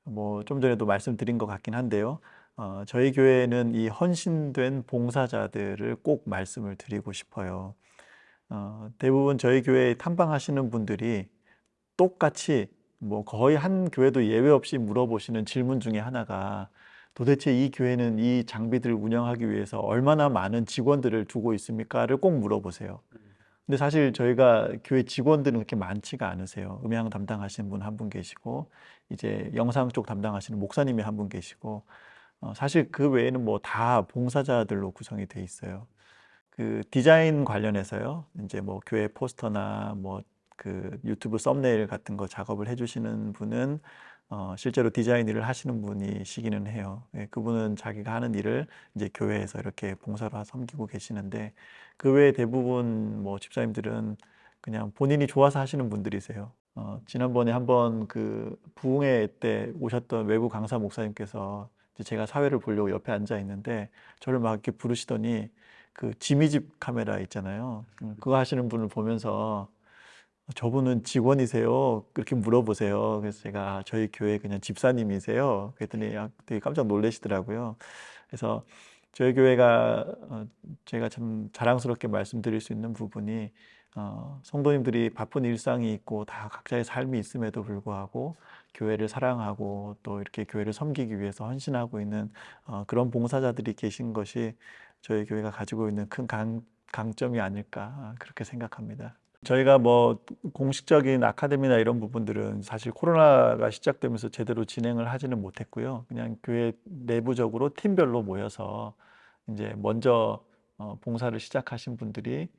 뭐 좀 전에도 말씀드린 것 같긴 한데요. 저희 교회는 이 헌신된 봉사자들을 꼭 말씀을 드리고 싶어요. 대부분 저희 교회에 탐방하시는 분들이 똑같이 뭐 거의 한 교회도 예외 없이 물어보시는 질문 중에 하나가 도대체 이 교회는 이 장비들을 운영하기 위해서 얼마나 많은 직원들을 두고 있습니까를 꼭 물어보세요. 근데 사실 저희가 교회 직원들은 그렇게 많지가 않으세요. 음향 담당하시는 분 한 분 계시고 이제 영상 쪽 담당하시는 목사님이 한 분 계시고 사실 그 외에는 뭐 다 봉사자들로 구성이 돼 있어요. 그 디자인 관련해서요. 이제 뭐 교회 포스터나 뭐 그 유튜브 썸네일 같은 거 작업을 해주시는 분은 실제로 디자인 일을 하시는 분이시기는 해요. 예, 그분은 자기가 하는 일을 이제 교회에서 이렇게 봉사로 섬기고 계시는데 그 외에 대부분 뭐 집사님들은 그냥 본인이 좋아서 하시는 분들이세요. 지난번에 한번 그 부흥회 때 오셨던 외부 강사 목사님께서 이제 제가 사회를 보려고 옆에 앉아 있는데 저를 막 이렇게 부르시더니 그 지미집 카메라 있잖아요. 그거 하시는 분을 보면서 저분은 직원이세요? 그렇게 물어보세요. 그래서 제가 저희 교회 그냥 집사님이세요. 그랬더니 되게 깜짝 놀라시더라고요. 그래서 저희 교회가 제가 참 자랑스럽게 말씀드릴 수 있는 부분이 성도님들이 바쁜 일상이 있고 다 각자의 삶이 있음에도 불구하고 교회를 사랑하고 또 이렇게 교회를 섬기기 위해서 헌신하고 있는 그런 봉사자들이 계신 것이 저희 교회가 가지고 있는 큰 강점이 아닐까 그렇게 생각합니다. 저희가 뭐 공식적인 아카데미나 이런 부분들은 사실 코로나가 시작되면서 제대로 진행을 하지는 못했고요. 그냥 교회 내부적으로 팀별로 모여서 이제 먼저 봉사를 시작하신 분들이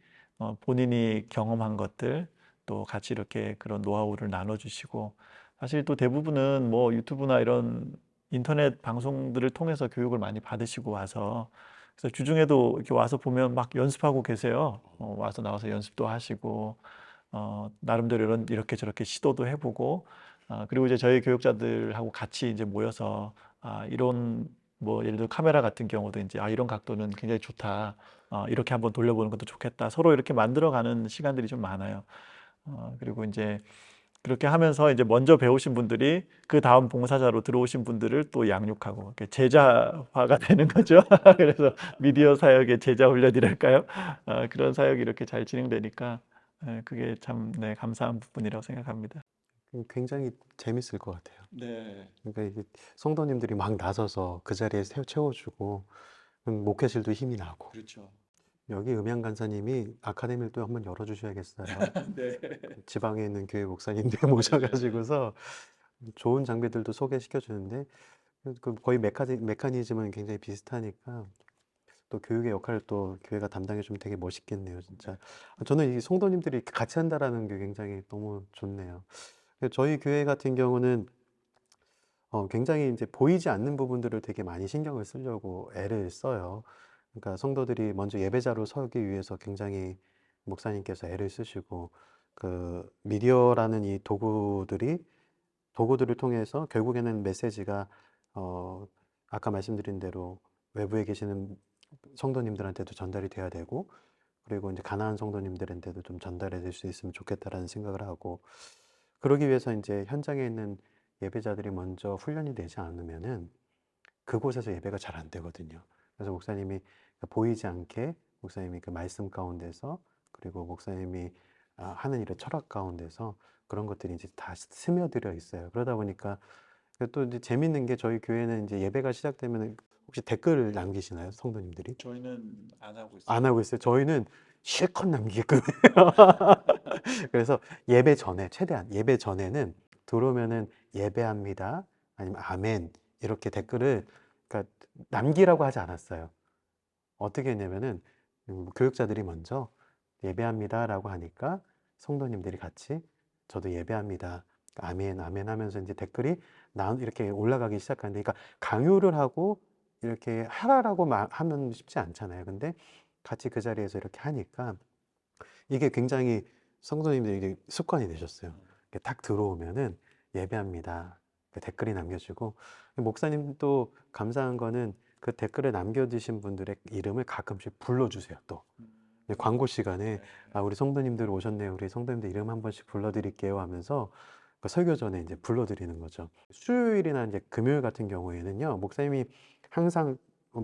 본인이 경험한 것들 또 같이 이렇게 그런 노하우를 나눠주시고 사실 또 대부분은 뭐 유튜브나 이런 인터넷 방송들을 통해서 교육을 많이 받으시고 와서 그래서 주중에도 이렇게 와서 보면 막 연습하고 계세요. 와서 나와서 연습도 하시고 나름대로 이렇게 저렇게 시도도 해보고 그리고 이제 저희 교육자들하고 같이 이제 모여서 이런 뭐 예를 들어 카메라 같은 경우도 이제 이런 각도는 굉장히 좋다. 이렇게 한번 돌려보는 것도 좋겠다. 서로 이렇게 만들어가는 시간들이 좀 많아요. 그리고 이제 그렇게 하면서 이제 먼저 배우신 분들이 그 다음 봉사자로 들어오신 분들을 또 양육하고 이렇게 제자화가 되는 거죠. 그래서 미디어 사역의 제자 훈련이랄까요? 그런 사역이 이렇게 잘 진행되니까 그게 참 네, 감사한 부분이라고 생각합니다. 굉장히 재밌을 것 같아요. 네, 그러니까 이게 성도님들이 막 나서서 그 자리에 채워주고 목회실도 힘이 나고 그렇죠. 여기 음양 간사님이 아카데미를 또 한번 열어주셔야겠어요. 네, 지방에 있는 교회 목사님들 맞아요. 모셔가지고서 좋은 장비들도 소개시켜 주는데 그 거의 메커니즘은 굉장히 비슷하니까 또 교육의 역할을 또 교회가 담당해 주면 되게 멋있겠네요, 진짜. 저는 이 성도님들이 이렇게 같이 한다라는 게 굉장히 너무 좋네요. 저희 교회 같은 경우는 굉장히 이제 보이지 않는 부분들을 되게 많이 신경을 쓰려고 애를 써요. 그러니까 성도들이 먼저 예배자로 서기 위해서 굉장히 목사님께서 애를 쓰시고 그 미디어라는 이 도구들을 통해서 결국에는 메시지가 어 아까 말씀드린 대로 외부에 계시는 성도님들한테도 전달이 돼야 되고 그리고 이제 가난한 성도님들한테도 좀 전달해 줄 수 있으면 좋겠다라는 생각을 하고 그러기 위해서 이제 현장에 있는 예배자들이 먼저 훈련이 되지 않으면은 그곳에서 예배가 잘 안 되거든요. 그래서 목사님이 보이지 않게 목사님이 그 말씀 가운데서 그리고 목사님이 하는 일의 철학 가운데서 그런 것들이 이제 다 스며들어 있어요. 그러다 보니까 또 이제 재밌는 게 저희 교회는 이제 예배가 시작되면 혹시 댓글 남기시나요? 성도님들이? 저희는 안 하고 안 있습니다. 하고 있어요. 네. 저희는 실컷 남기게끔 그래서 예배 전에 최대한 예배 전에는 들어오면은 예배합니다. 아니면 아멘 이렇게 댓글을 그러니까 남기라고 하지 않았어요. 어떻게 했냐면은 교육자들이 먼저 예배합니다라고 하니까 성도님들이 같이 저도 예배합니다. 아멘 아멘 하면서 이제 댓글이 이렇게 올라가기 시작하는데 그러니까 강요를 하고 이렇게 하라라고 하면 쉽지 않잖아요. 근데 같이 그 자리에서 이렇게 하니까 이게 굉장히 성도님들이 이게 습관이 되셨어요. 이렇게 딱 들어오면은 예배합니다. 그 댓글이 남겨지고 목사님도 감사한 거는 그 댓글을 남겨주신 분들의 이름을 가끔씩 불러주세요. 또 광고 시간에 네. 우리 성도님들 오셨네요. 우리 성도님들 이름 한 번씩 불러드릴게요 하면서 그 설교 전에 이제 불러드리는 거죠. 수요일이나 이제 금요일 같은 경우에는요, 목사님이 항상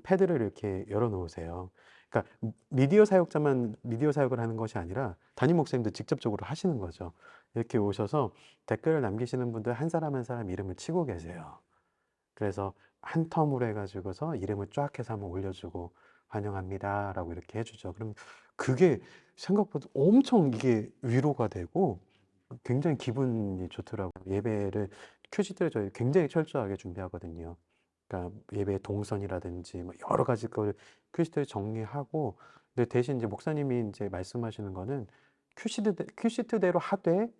패드를 이렇게 열어놓으세요. 그러니까 미디어 사역자만 미디어 사역을 하는 것이 아니라 담임 목사님도 직접적으로 하시는 거죠. 이렇게 오셔서 댓글을 남기시는 분들 한 사람 한 사람 이름을 치고 계세요. 그래서 한 텀으로 해가지고서 이름을 쫙 해서 한번 올려주고 환영합니다라고 이렇게 해주죠. 그럼 그게 생각보다 엄청 이게 위로가 되고 굉장히 기분이 좋더라고요. 예배를 큐시트를 저희 굉장히 철저하게 준비하거든요. 그러니까 예배 동선이라든지 뭐 여러 가지 걸 큐시트를 정리하고 근데 대신 이제 목사님이 이제 말씀하시는 거는 큐시트대로 하되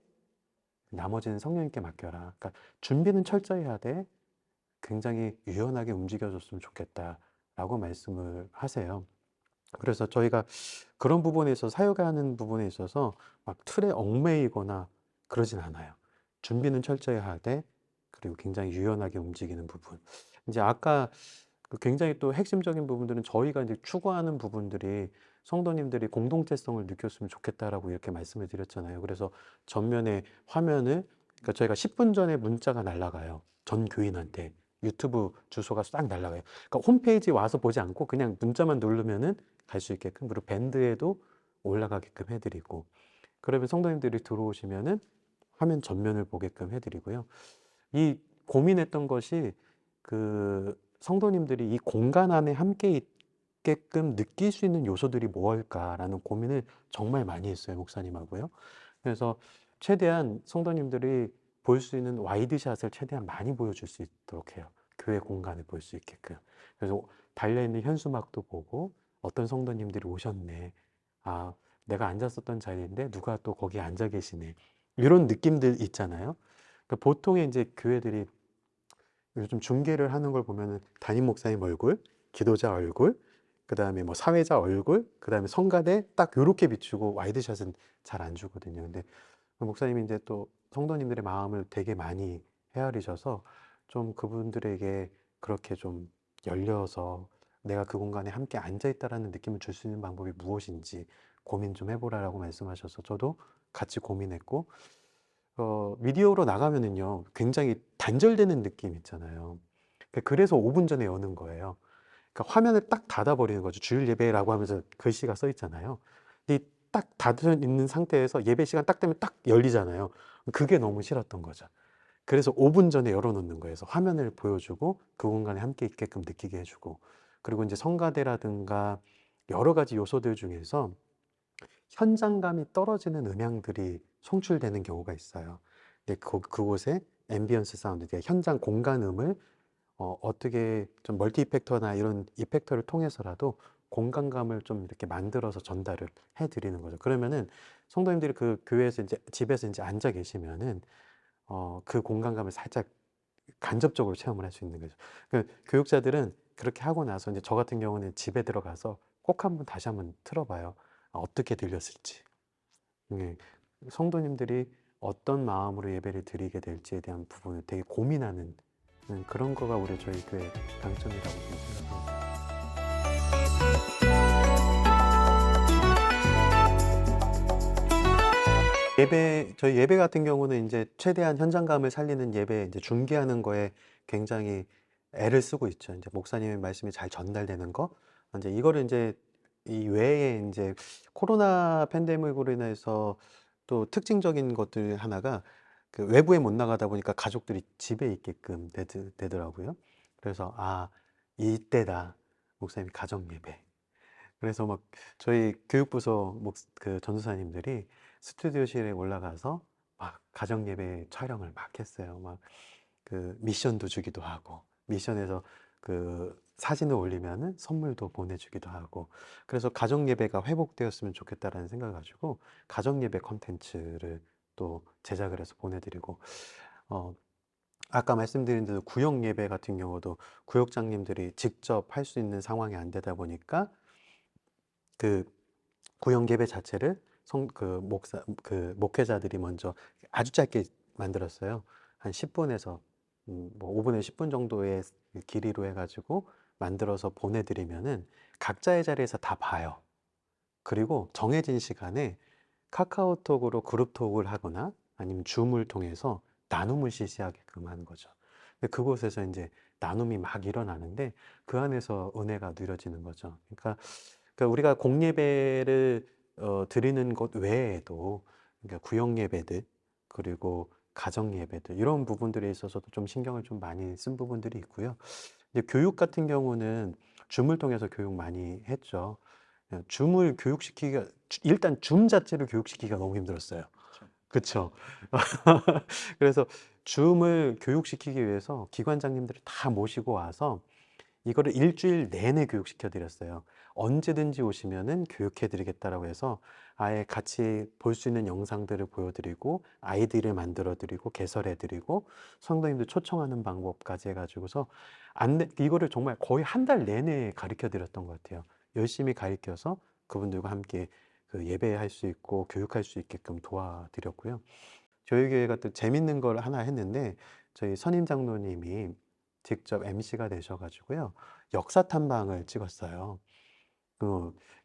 나머지는 성령님께 맡겨라. 그러니까 준비는 철저히 하되 굉장히 유연하게 움직여줬으면 좋겠다라고 말씀을 하세요. 그래서 저희가 그런 부분에 있어서 사역하는 부분에 있어서 막 틀에 얽매이거나 그러진 않아요. 준비는 철저히 하되 그리고 굉장히 유연하게 움직이는 부분. 이제 아까 굉장히 또 핵심적인 부분들은 저희가 이제 추구하는 부분들이 성도님들이 공동체성을 느꼈으면 좋겠다라고 이렇게 말씀을 드렸잖아요. 그래서 전면에 화면을, 그러니까 저희가 10분 전에 문자가 날아가요. 전 교인한테. 유튜브 주소가 싹 날아가요. 그러니까 홈페이지 와서 보지 않고 그냥 문자만 누르면은 갈 수 있게끔, 그리고 밴드에도 올라가게끔 해드리고, 그러면 성도님들이 들어오시면은 화면 전면을 보게끔 해드리고요. 이 고민했던 것이 그 성도님들이 이 공간 안에 함께 있게끔 느낄 수 있는 요소들이 무엇일까라는 고민을 정말 많이 했어요, 목사님하고요. 그래서 최대한 성도님들이 볼 수 있는 와이드샷을 최대한 많이 보여줄 수 있도록 해요. 교회 공간을 볼 수 있게끔. 그래서 달려있는 현수막도 보고, 어떤 성도님들이 오셨네. 아, 내가 앉았었던 자리인데 누가 또 거기 앉아 계시네. 이런 느낌들 있잖아요. 그러니까 보통의 이제 교회들이 요즘 중계를 하는 걸 보면은 담임 목사님 얼굴, 기도자 얼굴, 그 다음에 뭐 사회자 얼굴, 그 다음에 성가대 딱 요렇게 비추고 와이드샷은 잘 안 주거든요. 근데 목사님이 이제 또 성도님들의 마음을 되게 많이 헤아리셔서 좀 그분들에게 그렇게 좀 열려서 내가 그 공간에 함께 앉아 있다라는 느낌을 줄 수 있는 방법이 무엇인지 고민 좀 해보라라고 말씀하셔서 저도 같이 고민했고, 미디어로 나가면은요, 굉장히 단절되는 느낌 있잖아요. 그래서 5분 전에 여는 거예요. 그러니까 화면을 딱 닫아버리는 거죠. 주일 예배라고 하면서 글씨가 써 있잖아요. 근데 딱 닫혀 있는 상태에서 예배 시간 딱 되면 딱 열리잖아요. 그게 너무 싫었던 거죠. 그래서 5분 전에 열어놓는 거예요. 그래서 화면을 보여주고 그 공간에 함께 있게끔 느끼게 해주고, 그리고 이제 성가대라든가 여러 가지 요소들 중에서 현장감이 떨어지는 음향들이 송출되는 경우가 있어요. 근데 그곳에 앰비언스 사운드, 그러니까 현장 공간음을 어떻게 좀 멀티 이펙터나 이런 이펙터를 통해서라도 공간감을 좀 이렇게 만들어서 전달을 해드리는 거죠. 그러면은 성도님들이 그 교회에서 이제 집에서 이제 앉아 계시면은 그 공간감을 살짝 간접적으로 체험을 할 수 있는 거죠. 그 교육자들은 그렇게 하고 나서 이제 저 같은 경우는 집에 들어가서 꼭 한번 다시 한번 틀어봐요. 어떻게 들렸을지. 네. 성도님들이 어떤 마음으로 예배를 드리게 될지에 대한 부분을 되게 고민하는 그런 거가 우리 저희 교회 강점이라고 저는 생각합니다. 저희 예배 같은 경우는 이제 최대한 현장감을 살리는 예배 이제 중계하는 거에 굉장히 애를 쓰고 있죠. 이제 목사님의 말씀이 잘 전달되는 거. 이제 이거를 이제 이 외에 이제 코로나 팬데믹으로 인해서 또 특징적인 것들 하나가 그 외부에 못 나가다 보니까 가족들이 집에 있게끔 되더라고요. 그래서 아, 이때다. 목사님 가정 예배. 그래서 막 저희 교육부서 그 전도사님들이 스튜디오실에 올라가서 막 가정 예배 촬영을 막 했어요. 막 그 미션도 주기도 하고, 미션에서 그 사진을 올리면은 선물도 보내주기도 하고, 그래서 가정 예배가 회복되었으면 좋겠다라는 생각을 가지고 가정 예배 컨텐츠를 또 제작을 해서 보내드리고, 어, 아까 말씀드린 대로 구역 예배 같은 경우도 구역장님들이 직접 할 수 있는 상황이 안 되다 보니까 그 구역 예배 자체를 목회자들이 먼저 아주 짧게 만들었어요. 한 10분에서 뭐 5분에서 10분 정도의 길이로 해가지고 만들어서 보내드리면은 각자의 자리에서 다 봐요. 그리고 정해진 시간에 카카오톡으로 그룹톡을 하거나 아니면 줌을 통해서 나눔을 실시하게끔 하는 거죠. 근데 그곳에서 이제 나눔이 막 일어나는데 그 안에서 은혜가 누려지는 거죠. 그러니까 우리가 공예배를 드리는 것 외에도, 그러니까 구역 예배들 그리고 가정 예배들 이런 부분들에 있어서도 좀 신경을 좀 많이 쓴 부분들이 있고요. 이제 교육 같은 경우는 줌을 통해서 교육 많이 했죠. 줌을 교육시키기가, 일단 줌 자체를 교육시키기가 너무 힘들었어요. 그쵸? 그래서 줌을 교육시키기 위해서 기관장님들을 다 모시고 와서 이거를 일주일 내내 교육시켜 드렸어요. 언제든지 오시면은 교육해 드리겠다라고 해서 아예 같이 볼 수 있는 영상들을 보여드리고 아이디를 만들어 드리고 개설해 드리고 성도님들 초청하는 방법까지 해가지고서 이거를 정말 거의 한 달 내내 가르쳐 드렸던 것 같아요. 열심히 가르쳐서 그분들과 함께 그 예배할 수 있고 교육할 수 있게끔 도와드렸고요. 저희 교회가 또 재밌는 걸 하나 했는데 저희 선임 장로님이 직접 MC가 되셔가지고요. 역사 탐방을 찍었어요.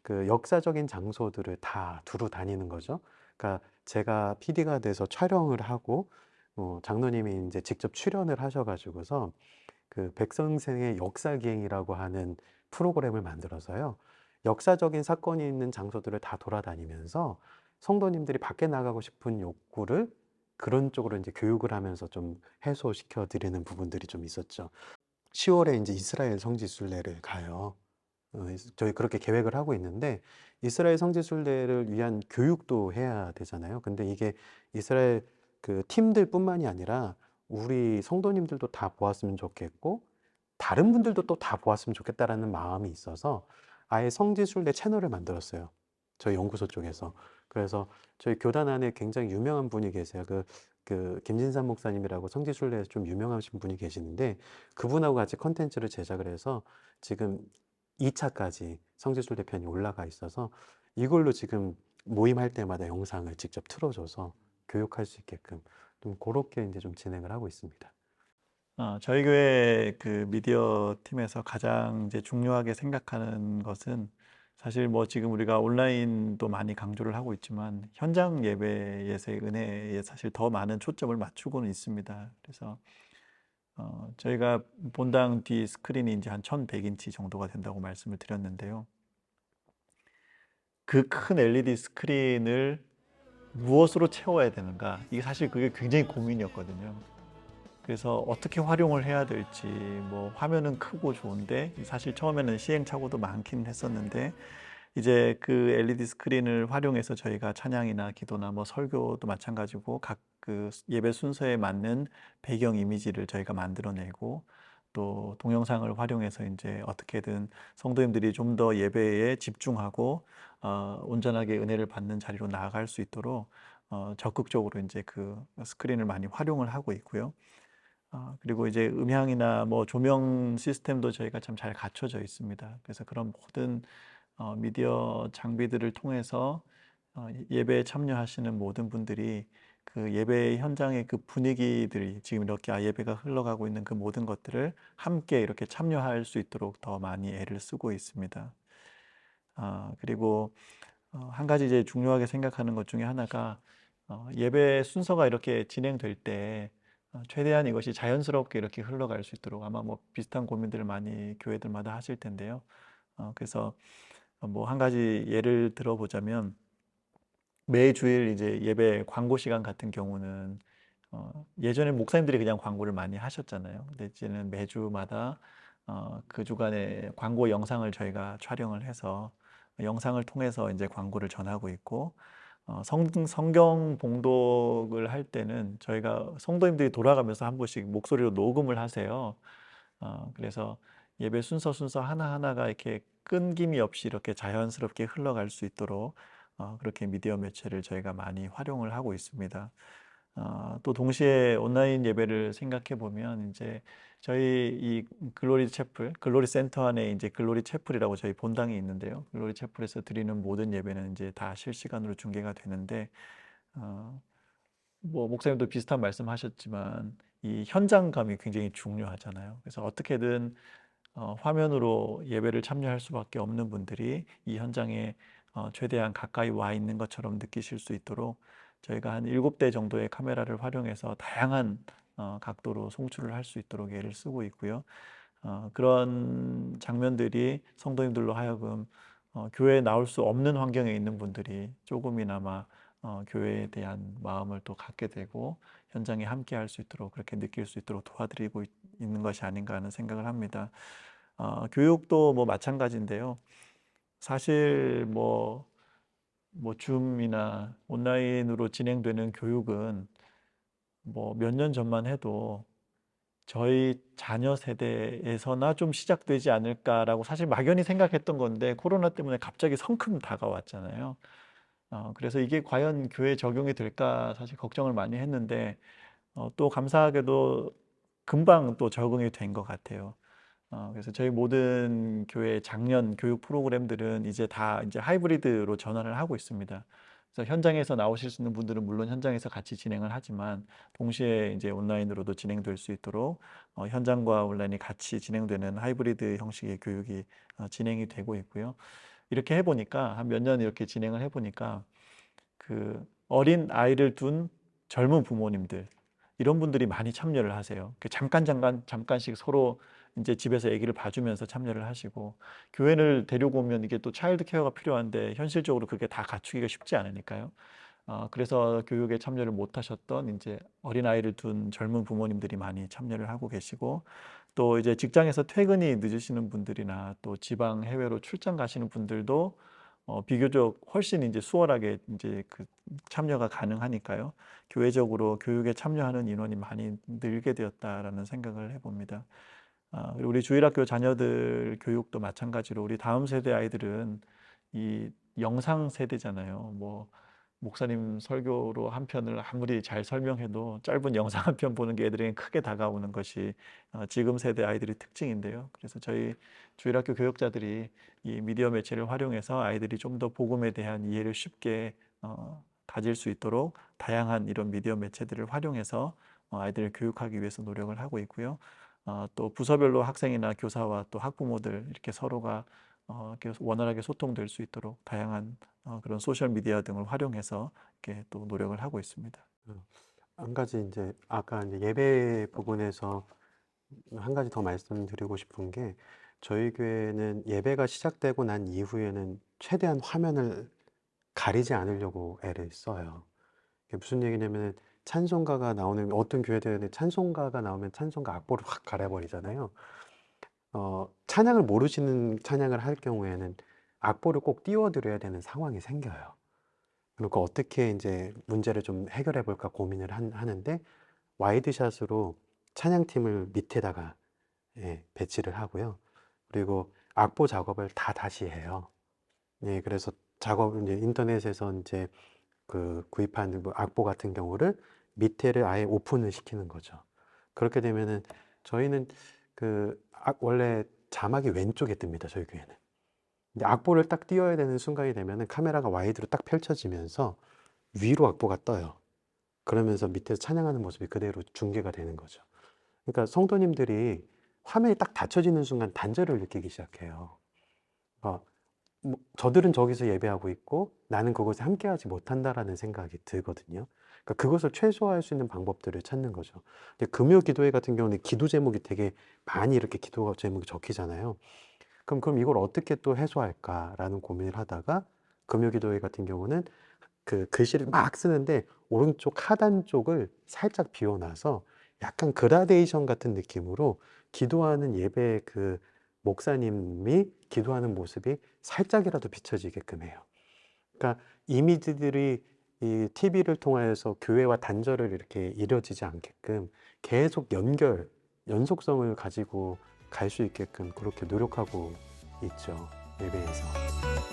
그 역사적인 장소들을 다 두루 다니는 거죠. 그러니까 제가 PD가 돼서 촬영을 하고 장로님이 이제 직접 출연을 하셔 가지고서 그 백선생의 역사기행이라고 하는 프로그램을 만들어서요. 역사적인 사건이 있는 장소들을 다 돌아다니면서 성도님들이 밖에 나가고 싶은 욕구를 그런 쪽으로 이제 교육을 하면서 좀 해소시켜 드리는 부분들이 좀 있었죠. 10월에 이제 이스라엘 성지순례를 가요. 저희 그렇게 계획을 하고 있는데 이스라엘 성지순례를 위한 교육도 해야 되잖아요. 근데 이게 이스라엘 그 팀들뿐만이 아니라 우리 성도님들도 다 보았으면 좋겠고 다른 분들도 또 다 보았으면 좋겠다라는 마음이 있어서 아예 성지순례 채널을 만들었어요. 저희 연구소 쪽에서. 그래서 저희 교단 안에 굉장히 유명한 분이 계세요. 그 김진삼 목사님이라고 성지순례에서 좀 유명하신 분이 계시는데 그분하고 같이 컨텐츠를 제작을 해서 지금 2차까지 성지순례 편이 올라가 있어서 이걸로 지금 모임할 때마다 영상을 직접 틀어줘서 교육할 수 있게끔 좀 그렇게 이제 좀 진행을 하고 있습니다. 저희 교회 그 미디어 팀에서 가장 이제 중요하게 생각하는 것은 사실 뭐 지금 우리가 온라인도 많이 강조를 하고 있지만 현장 예배에서의 은혜에 사실 더 많은 초점을 맞추고는 있습니다. 그래서 저희가 본당 뒤 스크린이 이제 한 1100인치 정도가 된다고 말씀을 드렸는데요. 그 큰 LED 스크린을 무엇으로 채워야 되는가? 이게 사실 그게 굉장히 고민이었거든요. 그래서 어떻게 활용을 해야 될지, 뭐 화면은 크고 좋은데 사실 처음에는 시행착오도 많긴 했었는데 이제 그 LED 스크린을 활용해서 저희가 찬양이나 기도나 뭐 설교도 마찬가지고 각 그 예배 순서에 맞는 배경 이미지를 저희가 만들어내고 또 동영상을 활용해서 이제 어떻게든 성도님들이 좀 더 예배에 집중하고 온전하게 은혜를 받는 자리로 나아갈 수 있도록 적극적으로 이제 그 스크린을 많이 활용을 하고 있고요. 그리고 이제 음향이나 뭐 조명 시스템도 저희가 참 잘 갖춰져 있습니다. 그래서 그런 모든 미디어 장비들을 통해서 예배에 참여하시는 모든 분들이 그 예배 현장의 그 분위기들이 지금 이렇게 예배가 흘러가고 있는 그 모든 것들을 함께 이렇게 참여할 수 있도록 더 많이 애를 쓰고 있습니다. 그리고 한 가지 이제 중요하게 생각하는 것 중에 하나가 예배 순서가 이렇게 진행될 때 최대한 이것이 자연스럽게 이렇게 흘러갈 수 있도록 아마 뭐 비슷한 고민들을 많이 교회들마다 하실 텐데요. 그래서 뭐 한 가지 예를 들어보자면 매주일 이제 예배 광고 시간 같은 경우는 예전에 목사님들이 그냥 광고를 많이 하셨잖아요. 근데 이제는 매주마다 그 주간에 광고 영상을 저희가 촬영을 해서 영상을 통해서 이제 광고를 전하고 있고 성경 봉독을 할 때는 저희가 성도님들이 돌아가면서 한 번씩 목소리로 녹음을 하세요. 그래서 예배 순서 하나하나가 이렇게 끊김이 없이 이렇게 자연스럽게 흘러갈 수 있도록 그렇게 미디어 매체를 저희가 많이 활용을 하고 있습니다. 또 동시에 온라인 예배를 생각해 보면 이제 저희 이 글로리 채플, 글로리 센터 안에 이제 글로리 채플이라고 저희 본당이 있는데요. 글로리 채플에서 드리는 모든 예배는 이제 다 실시간으로 중계가 되는데 어, 뭐 목사님도 비슷한 말씀하셨지만 이 현장감이 굉장히 중요하잖아요. 그래서 어떻게든 화면으로 예배를 참여할 수밖에 없는 분들이 이 현장에 최대한 가까이 와 있는 것처럼 느끼실 수 있도록 저희가 한 7대 정도의 카메라를 활용해서 다양한 각도로 송출을 할 수 있도록 애를 쓰고 있고요. 그런 장면들이 성도님들로 하여금 교회에 나올 수 없는 환경에 있는 분들이 조금이나마 교회에 대한 마음을 또 갖게 되고 현장에 함께 할 수 있도록 그렇게 느낄 수 있도록 도와드리고 있는 것이 아닌가 하는 생각을 합니다. 교육도 뭐 마찬가지인데요. 사실 뭐 줌이나 온라인으로 진행되는 교육은 뭐 몇 년 전만 해도 저희 자녀 세대에서나 좀 시작되지 않을까라고 사실 막연히 생각했던 건데 코로나 때문에 갑자기 성큼 다가왔잖아요. 그래서 이게 과연 교회에 적용이 될까 사실 걱정을 많이 했는데 또 감사하게도 금방 또 적응이 된 것 같아요. 그래서 저희 모든 교회 작년 교육 프로그램들은 이제 다 이제 하이브리드로 전환을 하고 있습니다. 그래서 현장에서 나오실 수 있는 분들은 물론 현장에서 같이 진행을 하지만 동시에 이제 온라인으로도 진행될 수 있도록 현장과 온라인이 같이 진행되는 하이브리드 형식의 교육이 진행이 되고 있고요. 이렇게 해보니까 한 몇 년 이렇게 진행을 해보니까 그 어린 아이를 둔 젊은 부모님들 이런 분들이 많이 참여를 하세요. 잠깐씩 서로 이제 집에서 아기를 봐주면서 참여를 하시고 교회를 데리고 오면 이게 또 차일드 케어가 필요한데 현실적으로 그게 다 갖추기가 쉽지 않으니까요. 그래서 교육에 참여를 못 하셨던 이제 어린아이를 둔 젊은 부모님들이 많이 참여를 하고 계시고 또 이제 직장에서 퇴근이 늦으시는 분들이나 또 지방 해외로 출장 가시는 분들도 비교적 훨씬 이제 수월하게 이제 그 참여가 가능하니까요. 교회적으로 교육에 참여하는 인원이 많이 늘게 되었다라는 생각을 해봅니다. 그리고 우리 주일학교 자녀들 교육도 마찬가지로 우리 다음 세대 아이들은 이 영상 세대잖아요. 뭐 목사님 설교로 한 편을 아무리 잘 설명해도 짧은 영상 한 편 보는 게 애들에게 크게 다가오는 것이 지금 세대 아이들의 특징인데요. 그래서 저희 주일학교 교육자들이 이 미디어 매체를 활용해서 아이들이 좀 더 복음에 대한 이해를 쉽게 가질 수 있도록 다양한 이런 미디어 매체들을 활용해서 아이들을 교육하기 위해서 노력을 하고 있고요. 또 부서별로 학생이나 교사와 또 학부모들 이렇게 서로가 이렇게 원활하게 소통될 수 있도록 다양한 그런 소셜 미디어 등을 활용해서 이렇게 또 노력을 하고 있습니다. 한 가지 이제 아까 이제 예배 부분에서 한 가지 더 말씀드리고 싶은 게 저희 교회는 예배가 시작되고 난 이후에는 최대한 화면을 가리지 않으려고 애를 써요. 이게 무슨 얘기냐면 찬송가가 나오는 어떤 교회들은 찬송가가 나오면 찬송가 악보를 확 갈아버리잖아요. 찬양을 모르시는 찬양을 할 경우에는 악보를 꼭 띄워드려야 되는 상황이 생겨요. 그러니까 어떻게 이제 문제를 좀 해결해 볼까 고민을 하는데 와이드샷으로 찬양팀을 밑에다가 배치를 하고요. 그리고 악보 작업을 다 다시 해요. 그래서 작업을 이제 인터넷에서 이제 그 구입한 뭐 악보 같은 경우를 밑에를 아예 오픈을 시키는 거죠. 그렇게 되면은 저희는 원래 자막이 왼쪽에 뜹니다. 저희 교회는. 근데 악보를 딱 띄워야 되는 순간이 되면은 카메라가 와이드로 딱 펼쳐지면서 위로 악보가 떠요. 그러면서 밑에서 찬양하는 모습이 그대로 중계가 되는 거죠. 그러니까 성도님들이 화면이 딱 닫혀지는 순간 단절을 느끼기 시작해요. 저들은 저기서 예배하고 있고 나는 그곳에 함께하지 못한다라는 생각이 들거든요. 그러니까 그것을 최소화할 수 있는 방법들을 찾는 거죠. 근데 금요 기도회 같은 경우는 기도 제목이 되게 많이 이렇게 기도 제목이 적히잖아요. 그럼 이걸 어떻게 또 해소할까라는 고민을 하다가 금요 기도회 같은 경우는 그 글씨를 막 쓰는데 오른쪽 하단 쪽을 살짝 비워놔서 약간 그라데이션 같은 느낌으로 기도하는 예배 그 목사님이 기도하는 모습이 살짝이라도 비춰지게끔 해요. 그러니까 이미지들이 이 TV를 통해서 교회와 단절을 이렇게 이뤄지지 않게끔 계속 연속성을 가지고 갈 수 있게끔 그렇게 노력하고 있죠. 예배에서.